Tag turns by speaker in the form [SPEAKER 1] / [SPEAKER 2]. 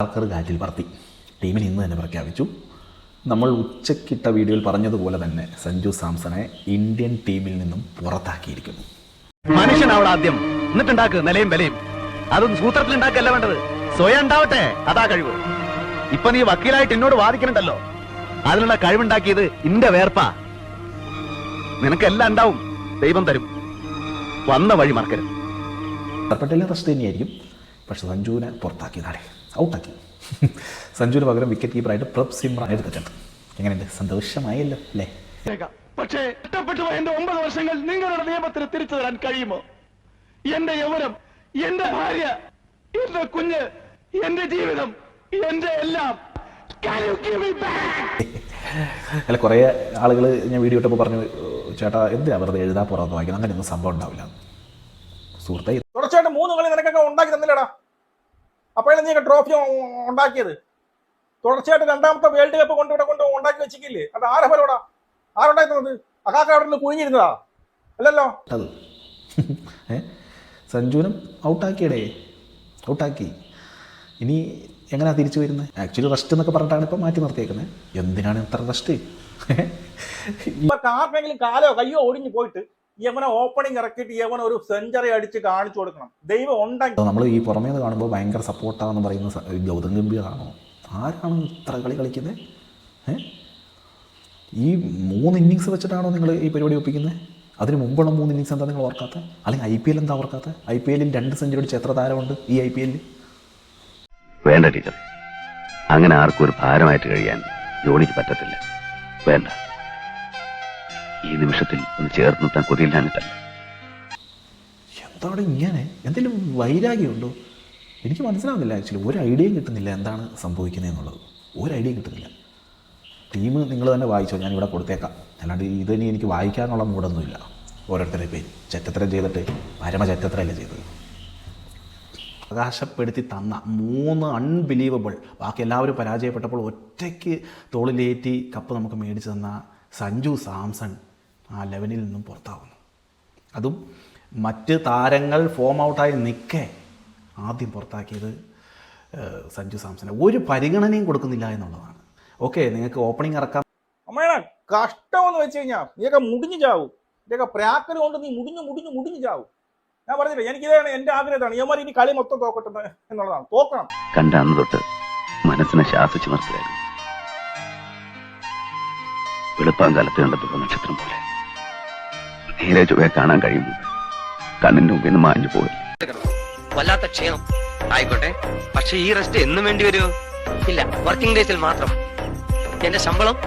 [SPEAKER 1] ആൾക്കാർ കാറ്റിൽ പറത്തി ടീമിൽ ഇന്ന് തന്നെ പ്രഖ്യാപിച്ചു. നമ്മൾ ഉച്ചക്കിട്ട വീഡിയോയിൽ പറഞ്ഞതുപോലെ തന്നെ സഞ്ജു സാംസണെ ഇന്ത്യൻ ടീമിൽ നിന്നും പുറത്താക്കിയിരിക്കുന്നു.
[SPEAKER 2] മനുഷ്യനാവണം ആദ്യം, എന്നിട്ടുണ്ടാക്ക് നിലയും വിലയും. അതൊന്നും സൂത്രത്തിൽ ഉണ്ടാക്കല്ല വേണ്ടത്, സ്വയം ഉണ്ടാവട്ടെ. അതാ കഴിവ്. ഇപ്പൊ നീ വക്കീലായിട്ട് എന്നോട് വാദിക്കണുണ്ടല്ലോ, അതിനുള്ള കഴിവുണ്ടാക്കിയത് ഇന്റെ വേർപ്പാ. നിനക്കെല്ലാം ഉണ്ടാവും, ദൈവം തരും. വന്ന വഴി മറക്കരുത്.
[SPEAKER 1] പട്ടേലിന് റെസ്റ്റ് തന്നെയായിരിക്കും. പക്ഷെ സഞ്ജുവിനെ പുറത്താക്കിയതാണ്, ഔട്ടാക്കി. സഞ്ജുവിന് പകരം വിക്കറ്റ് കീപ്പറായിട്ട് പ്രഭ് സിമ്രാൻ എടുത്തിട്ടുണ്ട്. എങ്ങനെയുണ്ട്? സന്തോഷമായല്ലോ അല്ലേ?
[SPEAKER 2] പക്ഷേ ഇഷ്ടപ്പെട്ടു പോയ എന്റെ 9 വർഷങ്ങൾ നിങ്ങളുടെ നിയമത്തിന് തിരിച്ചു തരാൻ കഴിയുമോ? എന്റെ യൗവനം, എന്റെ ഭാര്യ, എന്റെ കുഞ്ഞ്, എന്റെ ജീവിതം, എന്റെ എല്ലാം.
[SPEAKER 1] അല്ല, കുറേ ആളുകൾ ഞാൻ വീഡിയോ ഇട്ടപ്പോൾ പറഞ്ഞു, ചേട്ടാ എന്തിനാ വെറുതെ എഴുതാ പുറത്ത് വായിക്കുന്നത്, അങ്ങനെയൊന്നും സംഭവം ഉണ്ടാവില്ല. സുഹൃത്തെ,
[SPEAKER 3] തുടർച്ചയായിട്ട് 3 കളി നിനക്കൊക്കെ ഉണ്ടാക്കി തന്നില്ലടാ. അപ്പോഴാണ് നീ ട്രോഫി ഉണ്ടാക്കിയത്. തുടർച്ചയായിട്ട് 2ാമത്തെ വേൾഡ് കപ്പ് കൊണ്ട് ഉണ്ടാക്കി വെച്ചില്ലേ? അത് ആരെ ഫലോടാ? ആരുണ്ടായി തന്നത്? അക്കാക്ക അവിടെ നിന്ന് കുഴിഞ്ഞിരുന്നതാ അല്ലല്ലോ.
[SPEAKER 1] അത് സഞ്ജുവിനും ഔട്ടാക്കിയടേ, ഔട്ടാക്കി. ഇനി എങ്ങനെയാ തിരിച്ചു വരുന്നത്? ആക്ച്വലി റെസ്റ്റ് എന്നൊക്കെ പറഞ്ഞിട്ടാണ് ഇപ്പം മാറ്റി നിർത്തിയേക്കുന്നത്. എന്തിനാണ് ഇത്ര റെസ്റ്റ്?
[SPEAKER 3] ഇവർക്ക് ആർക്കെങ്കിലും കാലോ കയ്യോ ഒടിഞ്ഞു പോയിട്ട് യവനെ ഓപ്പണിംഗ് ഇറക്കിയിട്ട് യവൻ ഒരു സെഞ്ചുറി അടിച്ച് കാണിച്ചു കൊടുക്കണം. ദൈവം ഉണ്ടെങ്കിൽ
[SPEAKER 1] നമ്മൾ ഈ പുറമേ നിന്ന് കാണുമ്പോൾ ഭയങ്കര സപ്പോർട്ടാണെന്ന് പറയുന്ന ഗൗതം ഗംഭീറാണോ? ആരാണ് ഇത്ര കളി കളിക്കുന്നത്? ഈ 3 ഇന്നിങ്സ് വെച്ചിട്ടാണോ നിങ്ങൾ ഈ പരിപാടി ഒപ്പിക്കുന്നത്? അതിന് മുമ്പുള്ള 3 ഇന്നിങ്സ് എന്താ നിങ്ങൾ ഓർക്കാത്ത? അല്ലെങ്കിൽ IPL എന്താ ഓർക്കാത്ത? IPL 2 സെഞ്ചുറി അടിച്ച എത്ര താരമുണ്ട് ഈ IPL?
[SPEAKER 4] വേണ്ട ടീച്ചർ, അങ്ങനെ ആർക്കും ഒരു ഭാരമായിട്ട് കഴിയാൻ ജോലിക്ക് പറ്റത്തില്ല. വേണ്ട, ഈ നിമിഷത്തിൽ ഒന്ന് ചേർത്ത് നിർത്താൻ കൊതിയില്ലാഞ്ഞിട്ടല്ല.
[SPEAKER 1] എന്താണ് ഇങ്ങനെ? എന്തെങ്കിലും വൈരാഗ്യമുണ്ടോ? എനിക്ക് മനസ്സിലാവുന്നില്ല. ആക്ച്വലി ഒരു ഐഡിയയും കിട്ടുന്നില്ല എന്താണ് സംഭവിക്കുന്നത് എന്നുള്ളത്. ഒരു ഐഡിയയും കിട്ടുന്നില്ല. ടീം നിങ്ങൾ തന്നെ വായിച്ചോ, ഞാനിവിടെ കൊടുത്തേക്കാം. അല്ലാണ്ട് ഇതിനി എനിക്ക് വായിക്കാനുള്ള മൂടൊന്നുമില്ല. ഓരോരുത്തരുടെ പേര് ചെറ്റത്തരം ചെയ്തിട്ട് പരമചറ്റത്തരല്ലേ ചെയ്തത്. അവകാശപ്പെടുത്തി തന്ന 3 അൺബിലീവബിൾ, ബാക്കി എല്ലാവരും പരാജയപ്പെട്ടപ്പോൾ ഒറ്റയ്ക്ക് തോളിലേറ്റി കപ്പ് നമുക്ക് മേടിച്ചു തന്ന സഞ്ജു സാംസൺ ആ ലെവലിൽ നിന്നും പുറത്താവുന്നു. അതും മറ്റ് താരങ്ങൾ ഫോം ഔട്ടായി നിൽക്കെ ആദ്യം പുറത്താക്കിയത് സഞ്ജു സാംസനെ ഒരു പരിഗണനയും കൊടുക്കുന്നില്ല എന്നുള്ളതാണ്. ഓക്കെ, നിങ്ങൾക്ക് ഓപ്പണിംഗ് ഇറക്കാം.
[SPEAKER 3] അമ്മേണ കഷ്ടമെന്ന് വെച്ച് കഴിഞ്ഞാൽ നീയൊക്കെ മുടിഞ്ഞു ചാവും. ഇതൊക്കെ പ്രാക്കര് കൊണ്ട് നീ മുടിഞ്ഞു ചാവും. ഞാൻ പറഞ്ഞില്ലേ, എനിക്കിതാണ് എന്റെ ആഗ്രഹത്താണ് യവന്മാർ ഇനി കളി മൊത്തം തോക്കട്ടെ എന്നുള്ളതാണ്. തോക്കണം.
[SPEAKER 4] കണ്ട അന്ന് തൊട്ട് മനസ്സിനെ ശാസിച്ചു നിർത്തുകയായിരുന്നു. വെളുപ്പാങ്കാലത്ത് കണ്ടെത്തുന്ന നക്ഷത്രം പോലെ നേരെ ചുവയെ കാണാൻ കഴിയുമ്പോൾ കണ്ണിന്റെ മുമ്പിൽ നിന്ന് മാഞ്ഞു പോയി.
[SPEAKER 5] വല്ലാത്ത ക്ഷീണം ആയിക്കോട്ടെ, പക്ഷെ ഈ റെസ്റ്റ് എന്നും വേണ്ടി വരുമോ? ഇല്ല, വർക്കിംഗ് ഡേയ്സിൽ മാത്രം. എന്റെ ശമ്പളം